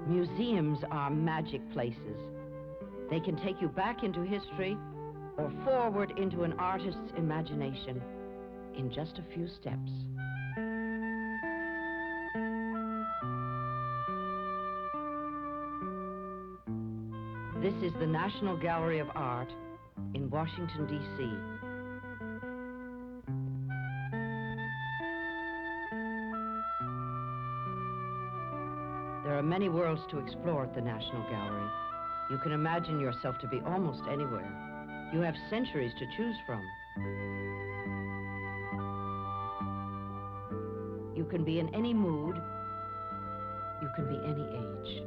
Museums are magic places. They can take you back into history or forward into an artist's imagination in just a few steps. This is the National Gallery of Art in Washington, D.C. There are many worlds to explore at the National Gallery. You can imagine yourself to be almost anywhere. You have centuries to choose from. You can be in any mood. You can be any age.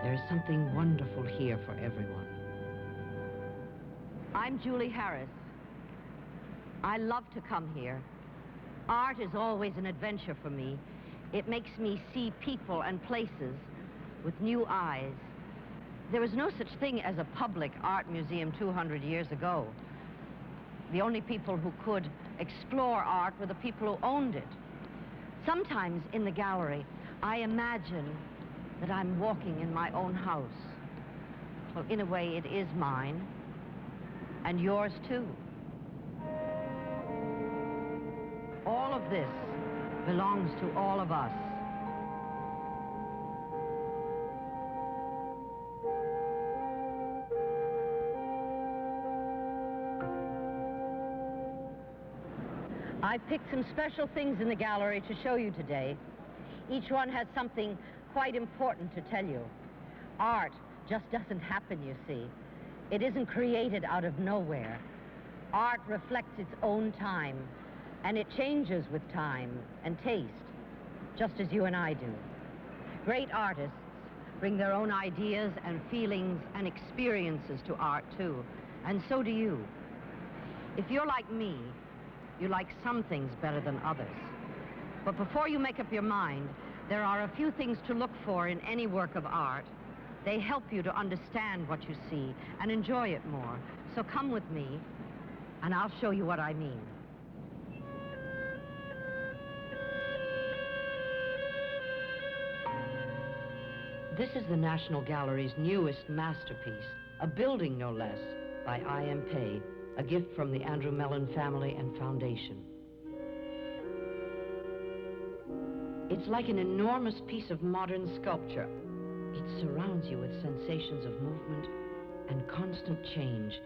There is something wonderful here for everyone. I'm Julie Harris. I love to come here. Art is always an adventure for me. It makes me see people and places with new eyes. There was no such thing as a public art museum 200 years ago. The only people who could explore art were the people who owned it. Sometimes in the gallery, I imagine that I'm walking in my own house. Well, in a way, it is mine, and yours too. All of this belongs to all of us. I picked some special things in the gallery to show you today. Each one has something quite important to tell you. Art just doesn't happen, you see. It isn't created out of nowhere. Art reflects its own time, and it changes with time and taste, just as you and I do. Great artists bring their own ideas and feelings and experiences to art, too, and so do you. If you're like me, you like some things better than others. But before you make up your mind, there are a few things to look for in any work of art. They help you to understand what you see and enjoy it more. So come with me, and I'll show you what I mean. This is the National Gallery's newest masterpiece, a building no less, by I.M. Pei, a gift from the Andrew Mellon family and foundation. It's like an enormous piece of modern sculpture. It surrounds you with sensations of movement and constant change.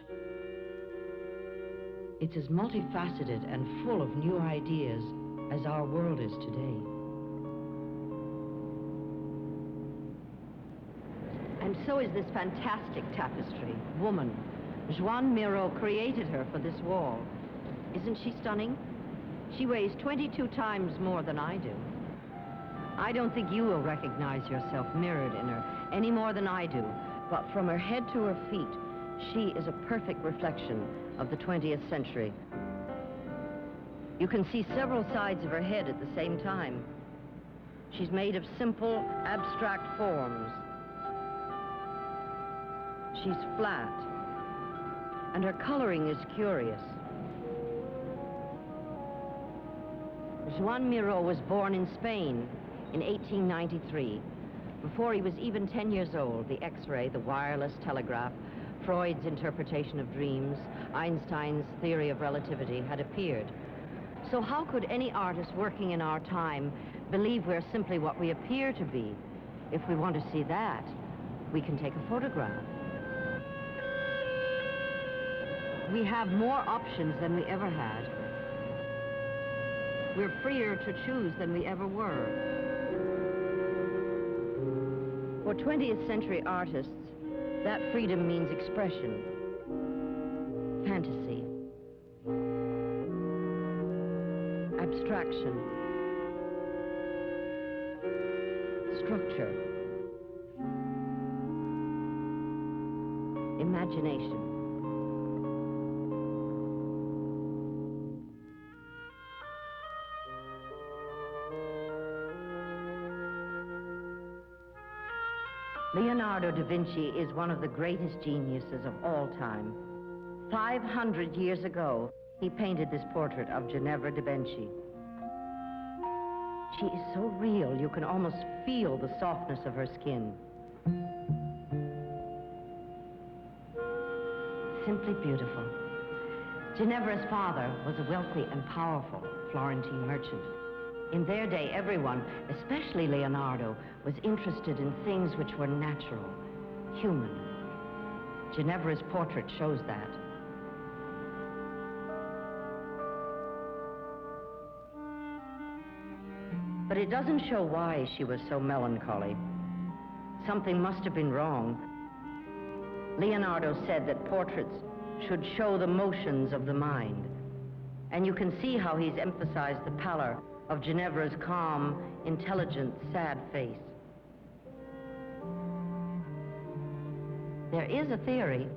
It's as multifaceted and full of new ideas as our world is today. And so is this fantastic tapestry, Woman. Joan Miro created her for this wall. Isn't she stunning? She weighs 22 times more than I do. I don't think you will recognize yourself mirrored in her any more than I do, but from her head to her feet, she is a perfect reflection of the 20th century. You can see several sides of her head at the same time. She's made of simple, abstract forms. She's flat, and her coloring is curious. Joan Miro was born in Spain in 1893. Before he was even 10 years old, the X-ray, the wireless telegraph, Freud's interpretation of dreams, Einstein's theory of relativity had appeared. So how could any artist working in our time believe we're simply what we appear to be? If we want to see that, we can take a photograph. We have more options than we ever had. We're freer to choose than we ever were. For 20th century artists, that freedom means expression, fantasy, abstraction, structure, imagination. Leonardo da Vinci is one of the greatest geniuses of all time. 500 years ago, he painted this portrait of Ginevra da Benci. She is so real, you can almost feel the softness of her skin. Simply beautiful. Ginevra's father was a wealthy and powerful Florentine merchant. In their day, everyone, especially Leonardo, was interested in things which were natural, human. Ginevra's portrait shows that. But it doesn't show why she was so melancholy. Something must have been wrong. Leonardo said that portraits should show the motions of the mind. And you can see how he's emphasized the pallor of Ginevra's calm, intelligent, sad face. There is a theory.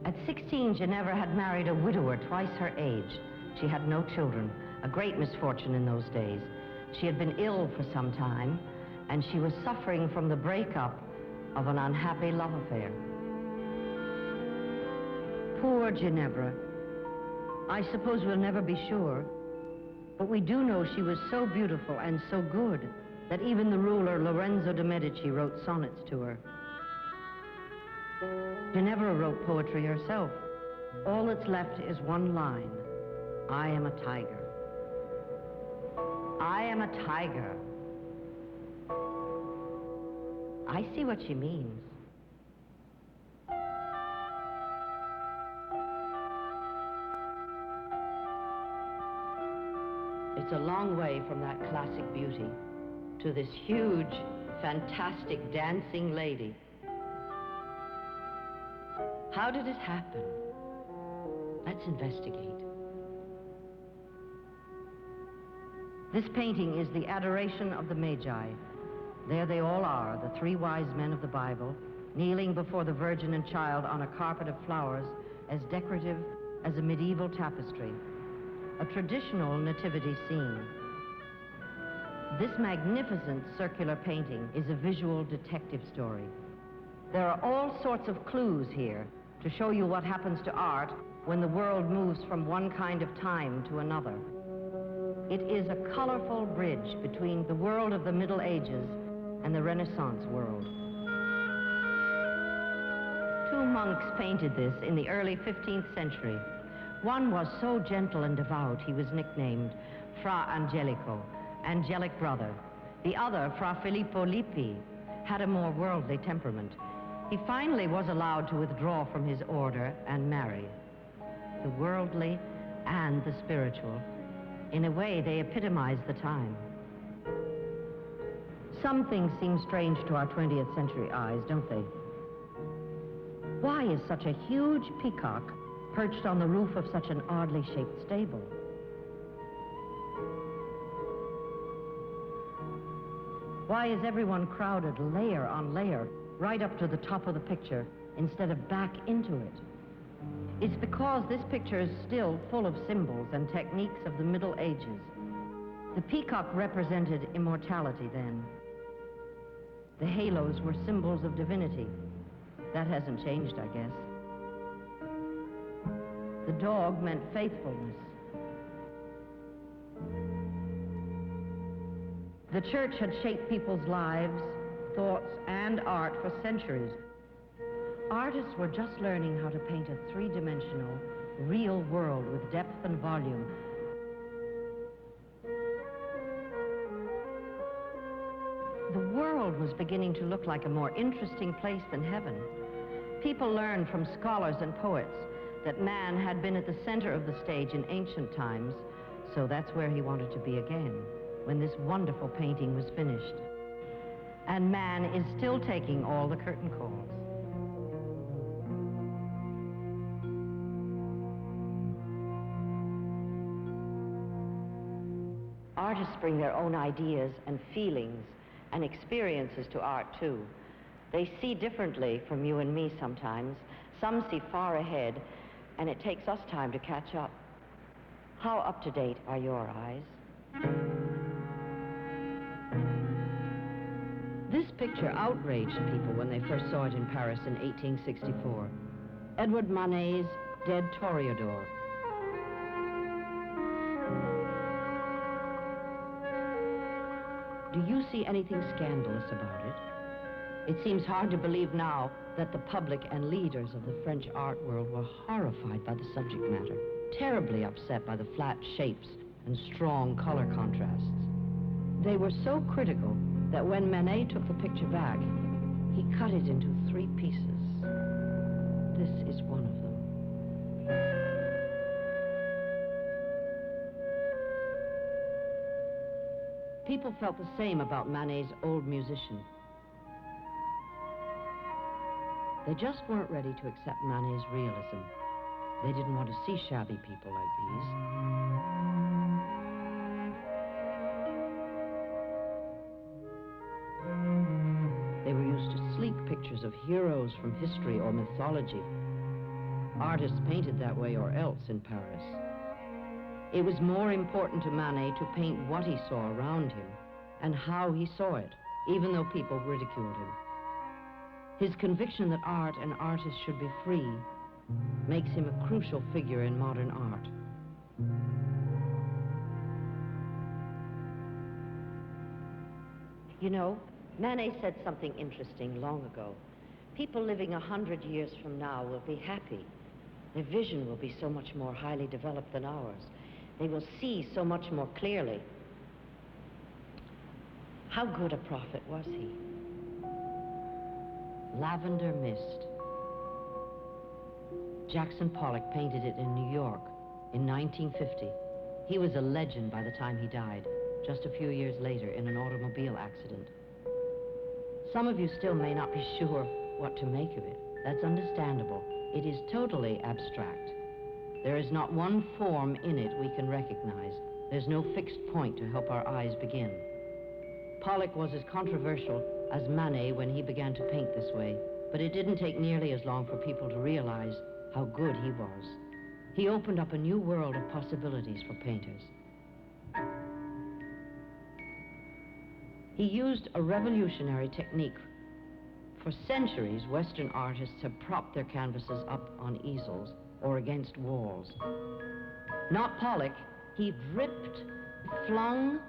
At 16, Ginevra had married a widower twice her age. She had no children, a great misfortune in those days. She had been ill for some time, and she was suffering from the breakup of an unhappy love affair. Poor Ginevra. I suppose we'll never be sure, but we do know she was so beautiful and so good that even the ruler Lorenzo de' Medici wrote sonnets to her. Ginevra wrote poetry herself. All that's left is one line. I am a tiger. I am a tiger. I see what she means. It's a long way from that classic beauty to this huge, fantastic dancing lady. How did it happen? Let's investigate. This painting is the Adoration of the Magi. There they all are, the three wise men of the Bible, kneeling before the Virgin and Child on a carpet of flowers as decorative as a medieval tapestry. A traditional nativity scene. This magnificent circular painting is a visual detective story. There are all sorts of clues here to show you what happens to art when the world moves from one kind of time to another. It is a colorful bridge between the world of the Middle Ages and the Renaissance world. Two monks painted this in the early 15th century. One was so gentle and devout, he was nicknamed Fra Angelico, angelic brother. The other, Fra Filippo Lippi, had a more worldly temperament. He finally was allowed to withdraw from his order and marry. The worldly and the spiritual. In a way, they epitomize the time. Some things seem strange to our 20th century eyes, don't they? Why is such a huge peacock perched on the roof of such an oddly shaped stable? Why is everyone crowded layer on layer right up to the top of the picture instead of back into it? It's because this picture is still full of symbols and techniques of the Middle Ages. The peacock represented immortality then. The halos were symbols of divinity. That hasn't changed, I guess. The dog meant faithfulness. The church had shaped people's lives, thoughts, and art for centuries. Artists were just learning how to paint a three-dimensional, real world with depth and volume. The world was beginning to look like a more interesting place than heaven. People learned from scholars and poets that man had been at the center of the stage in ancient times, so that's where he wanted to be again, when this wonderful painting was finished. And man is still taking all the curtain calls. Artists bring their own ideas and feelings and experiences to art, too. They see differently from you and me sometimes. Some see far ahead, and it takes us time to catch up. How up-to-date are your eyes? This picture outraged people when they first saw it in Paris in 1864. Edward Manet's Dead Toreador. Do you see anything scandalous about it? It seems hard to believe now that the public and leaders of the French art world were horrified by the subject matter, terribly upset by the flat shapes and strong color contrasts. They were so critical that when Manet took the picture back, he cut it into 3 pieces. This is one of them. People felt the same about Manet's Old Musician. They just weren't ready to accept Manet's realism. They didn't want to see shabby people like these. They were used to sleek pictures of heroes from history or mythology. Artists painted that way or else in Paris. It was more important to Manet to paint what he saw around him and how he saw it, even though people ridiculed him. His conviction that art and artists should be free makes him a crucial figure in modern art. You know, Manet said something interesting long ago. People living 100 years from now will be happy. Their vision will be so much more highly developed than ours. They will see so much more clearly. How good a prophet was he? Lavender Mist. Jackson Pollock painted it in New York in 1950. He was a legend by the time he died, just a few years later in an automobile accident. Some of you still may not be sure what to make of it. That's understandable. It is totally abstract. There is not one form in it we can recognize. There's no fixed point to help our eyes begin. Pollock was as controversial as Manet when he began to paint this way, but it didn't take nearly as long for people to realize how good he was. He opened up a new world of possibilities for painters. He used a revolutionary technique. For centuries, Western artists have propped their canvases up on easels or against walls. Not Pollock. He dripped, flung,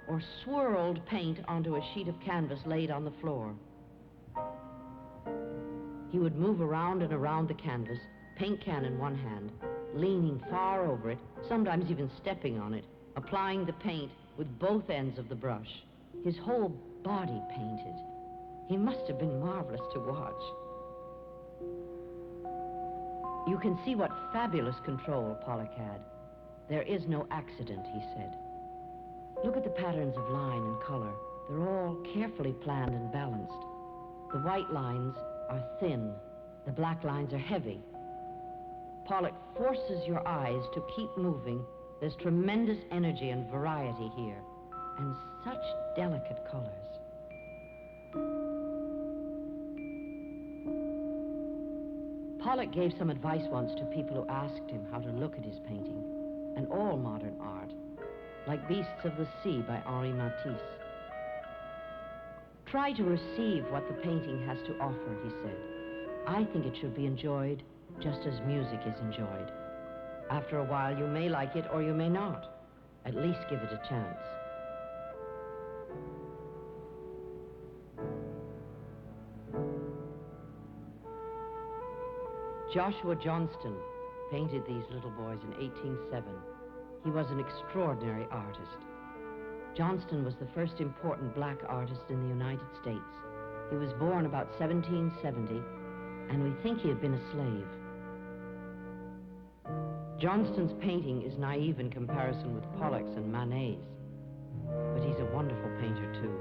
or swirled paint onto a sheet of canvas laid on the floor. He would move around and around the canvas, paint can in one hand, leaning far over it, sometimes even stepping on it, applying the paint with both ends of the brush. His whole body painted. He must have been marvelous to watch. You can see what fabulous control Pollock had. There is no accident, he said. Look at the patterns of line and color. They're all carefully planned and balanced. The white lines are thin. The black lines are heavy. Pollock forces your eyes to keep moving. There's tremendous energy and variety here, and such delicate colors. Pollock gave some advice once to people who asked him how to look at his painting, and all modern art, like Beasts of the Sea by Henri Matisse. Try to receive what the painting has to offer, he said. I think it should be enjoyed just as music is enjoyed. After a while, you may like it or you may not. At least give it a chance. Joshua Johnston painted these little boys in 1807. He was an extraordinary artist. Johnston was the first important black artist in the United States. He was born about 1770, and we think he had been a slave. Johnston's painting is naive in comparison with Pollock's and Manet's, but he's a wonderful painter too.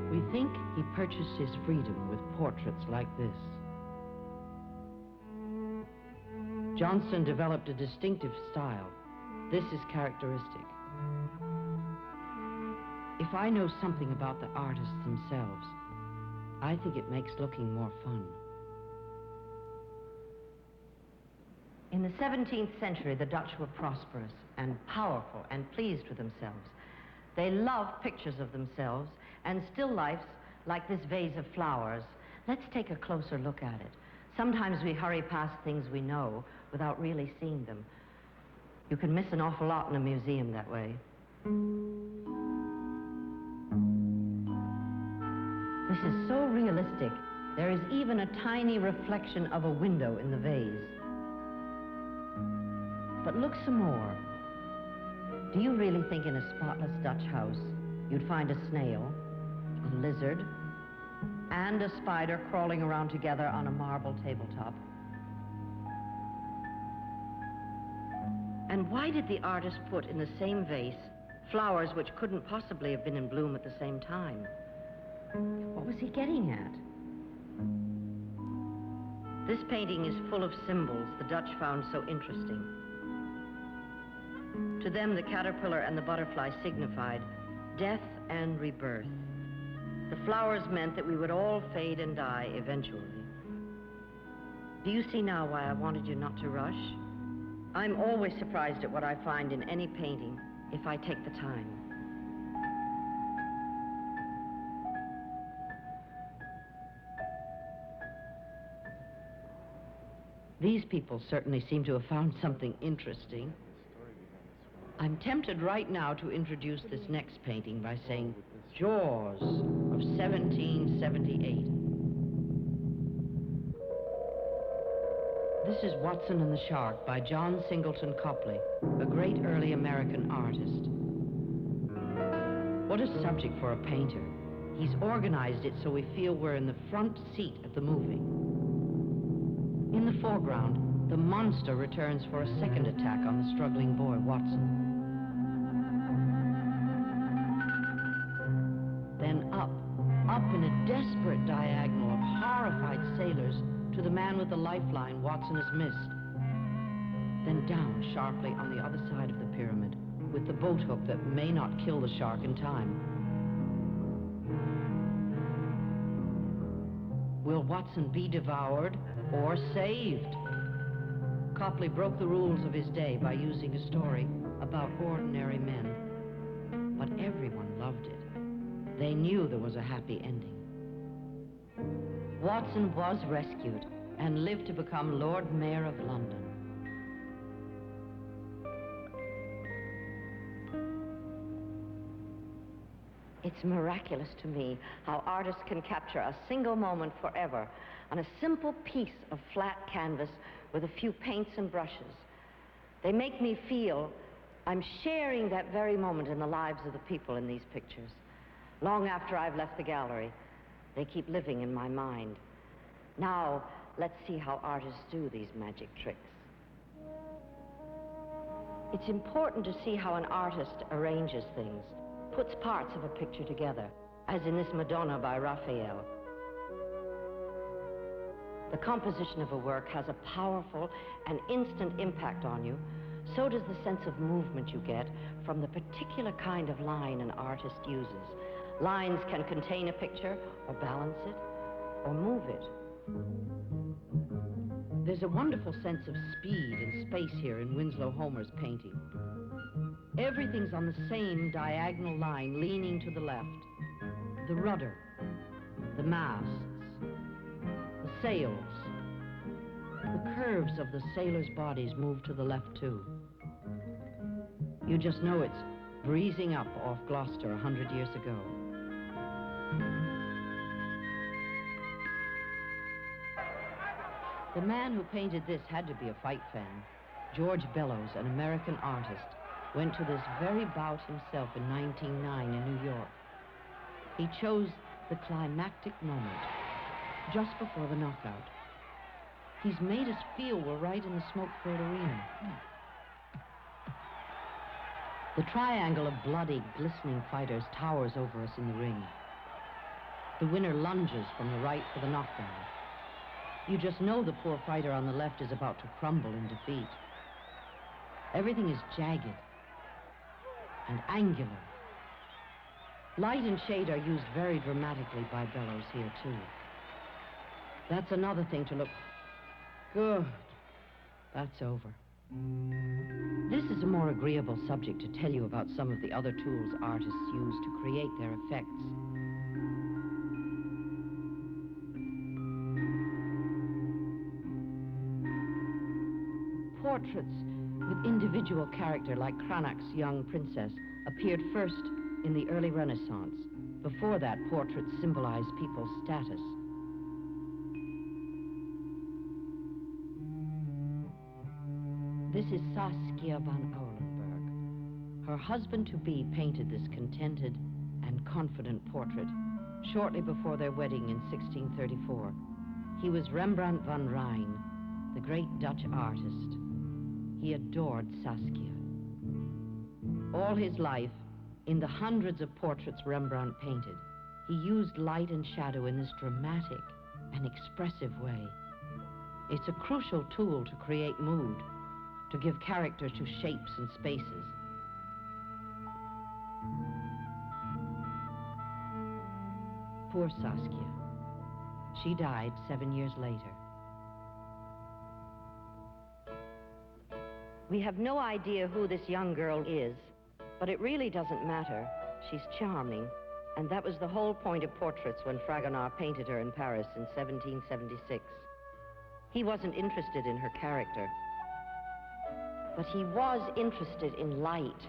We think he purchased his freedom with portraits like this. Johnston developed a distinctive style. This is characteristic. If I know something about the artists themselves, I think it makes looking more fun. In the 17th century, the Dutch were prosperous and powerful and pleased with themselves. They loved pictures of themselves and still lifes like this vase of flowers. Let's take a closer look at it. Sometimes we hurry past things we know without really seeing them. You can miss an awful lot in a museum that way. This is so realistic. There is even a tiny reflection of a window in the vase. But look some more. Do you really think in a spotless Dutch house you'd find a snail, a lizard, and a spider crawling around together on a marble tabletop? And why did the artist put in the same vase flowers which couldn't possibly have been in bloom at the same time? What was he getting at? This painting is full of symbols the Dutch found so interesting. To them, the caterpillar and the butterfly signified death and rebirth. The flowers meant that we would all fade and die eventually. Do you see now why I wanted you not to rush? I'm always surprised at what I find in any painting if I take the time. These people certainly seem to have found something interesting. I'm tempted right now to introduce this next painting by saying Jaws of 1778. This is Watson and the Shark by John Singleton Copley, a great early American artist. What a subject for a painter. He's organized it so we feel we're in the front seat of the movie. In the foreground, the monster returns for a second attack on the struggling boy, Watson. Then up in a desperate diagonal of horrified sailors to the man with the lifeline Watson has missed. Then down sharply on the other side of the pyramid with the boat hook that may not kill the shark in time. Will Watson be devoured or saved? Copley broke the rules of his day by using a story about ordinary men. But everyone loved it. They knew there was a happy ending. Watson was rescued and lived to become Lord Mayor of London. It's miraculous to me how artists can capture a single moment forever on a simple piece of flat canvas with a few paints and brushes. They make me feel I'm sharing that very moment in the lives of the people in these pictures. Long after I've left the gallery, they keep living in my mind. Now, let's see how artists do these magic tricks. It's important to see how an artist arranges things, puts parts of a picture together, as in this Madonna by Raphael. The composition of a work has a powerful and instant impact on you. So does the sense of movement you get from the particular kind of line an artist uses. Lines can contain a picture, or balance it, or move it. There's a wonderful sense of speed and space here in Winslow Homer's painting. Everything's on the same diagonal line, leaning to the left. The rudder, the masts, the sails. The curves of the sailors' bodies move to the left, too. You just know it's breezing up off Gloucester 100 years ago. The man who painted this had to be a fight fan. George Bellows, an American artist, went to this very bout himself in 1909 in New York. He chose the climactic moment, just before the knockout. He's made us feel we're right in the smoke-filled arena. The triangle of bloody, glistening fighters towers over us in the ring. The winner lunges from the right for the knockdown. You just know the poor fighter on the left is about to crumble in defeat. Everything is jagged and angular. Light and shade are used very dramatically by Bellows here, too. That's another thing to look... Good. That's over. This is a more agreeable subject to tell you about some of the other tools artists use to create their effects. Portraits with individual character like Cranach's young princess appeared first in the early Renaissance. Before that, portraits symbolized people's status. This is Saskia van Olenberg. Her husband-to-be painted this contented and confident portrait shortly before their wedding in 1634. He was Rembrandt van Rijn, the great Dutch artist. He adored Saskia. All his life, in the hundreds of portraits Rembrandt painted, he used light and shadow in this dramatic and expressive way. It's a crucial tool to create mood, to give character to shapes and spaces. Poor Saskia. She died 7 years later. We have no idea who this young girl is, but it really doesn't matter. She's charming, and that was the whole point of portraits when Fragonard painted her in Paris in 1776. He wasn't interested in her character, but he was interested in light.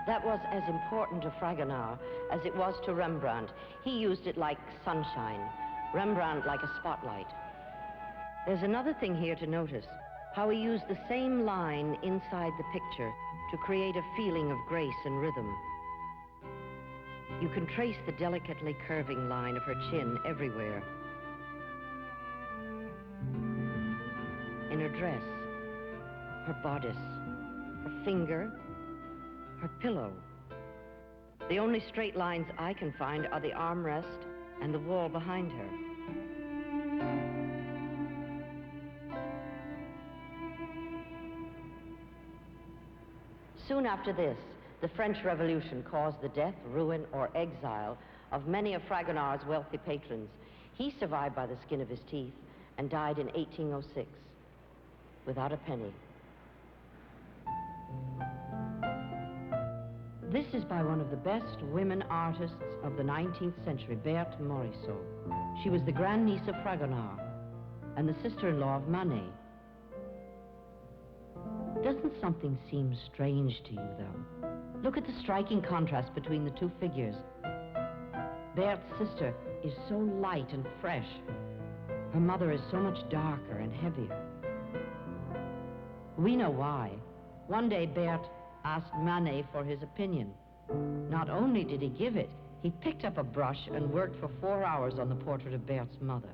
That was as important to Fragonard as it was to Rembrandt. He used it like sunshine, Rembrandt like a spotlight. There's another thing here to notice, how he used the same line inside the picture to create a feeling of grace and rhythm. You can trace the delicately curving line of her chin everywhere. In her dress, her bodice, her finger, her pillow. The only straight lines I can find are the armrest and the wall behind her. Soon after this, the French Revolution caused the death, ruin, or exile of many of Fragonard's wealthy patrons. He survived by the skin of his teeth and died in 1806 without a penny. This is by one of the best women artists of the 19th century, Berthe Morisot. She was the grandniece of Fragonard and the sister-in-law of Manet. Doesn't something seem strange to you, though? Look at the striking contrast between the two figures. Berthe's sister is so light and fresh. Her mother is so much darker and heavier. We know why. One day, Berthe asked Manet for his opinion. Not only did he give it, he picked up a brush and worked for 4 hours on the portrait of Berthe's mother.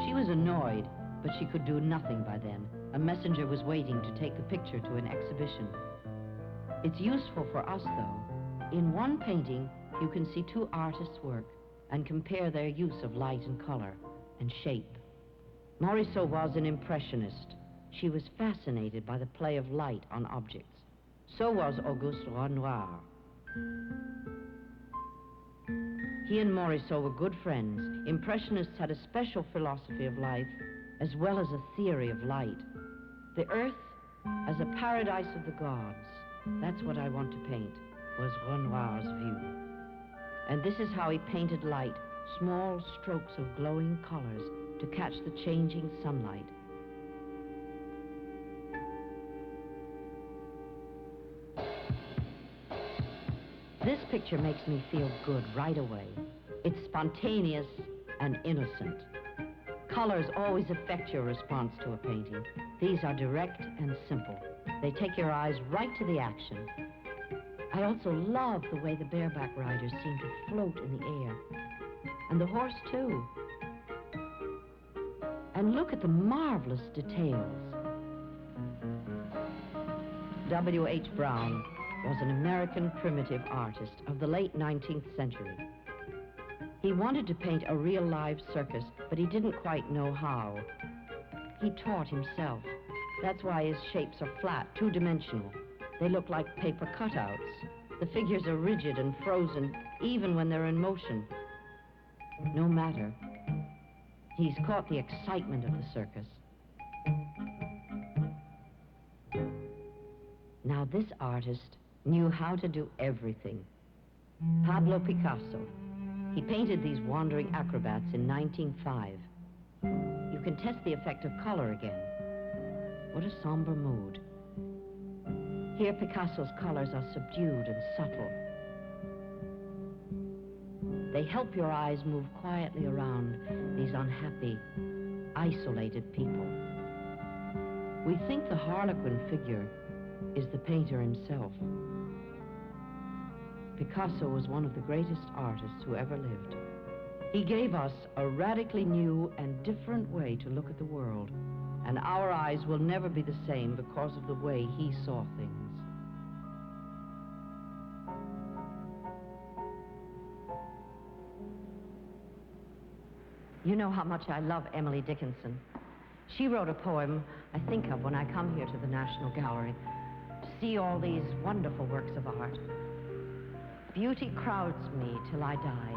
She was annoyed, but she could do nothing by then. A messenger was waiting to take the picture to an exhibition. It's useful for us, though. In one painting, you can see two artists' work and compare their use of light and color and shape. Morisot was an impressionist. She was fascinated by the play of light on objects. So was Auguste Renoir. He and Morisot were good friends. Impressionists had a special philosophy of life as well as a theory of light. The earth as a paradise of the gods. That's what I want to paint, was Renoir's view. And this is how he painted light, small strokes of glowing colors to catch the changing sunlight. This picture makes me feel good right away. It's spontaneous and innocent. Colors always affect your response to a painting. These are direct and simple. They take your eyes right to the action. I also love the way the bareback riders seem to float in the air. And the horse, too. And look at the marvelous details. W.H. Brown was an American primitive artist of the late 19th century. He wanted to paint a real live circus, but he didn't quite know how. He taught himself. That's why his shapes are flat, two-dimensional. They look like paper cutouts. The figures are rigid and frozen, even when they're in motion. No matter. He's caught the excitement of the circus. Now this artist knew how to do everything. Pablo Picasso. He painted these wandering acrobats in 1905. You can test the effect of color again. What a somber mood. Here Picasso's colors are subdued and subtle. They help your eyes move quietly around these unhappy, isolated people. We think the Harlequin figure is the painter himself. Picasso was one of the greatest artists who ever lived. He gave us a radically new and different way to look at the world, and our eyes will never be the same because of the way he saw things. You know how much I love Emily Dickinson. She wrote a poem I think of when I come here to the National Gallery to see all these wonderful works of art. Beauty crowds me till I die.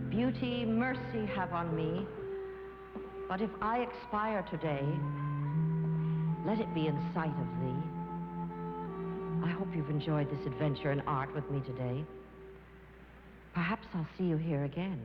Beauty, mercy have on me, but if I expire today, let it be in sight of thee. I hope you've enjoyed this adventure in art with me today. Perhaps I'll see you here again.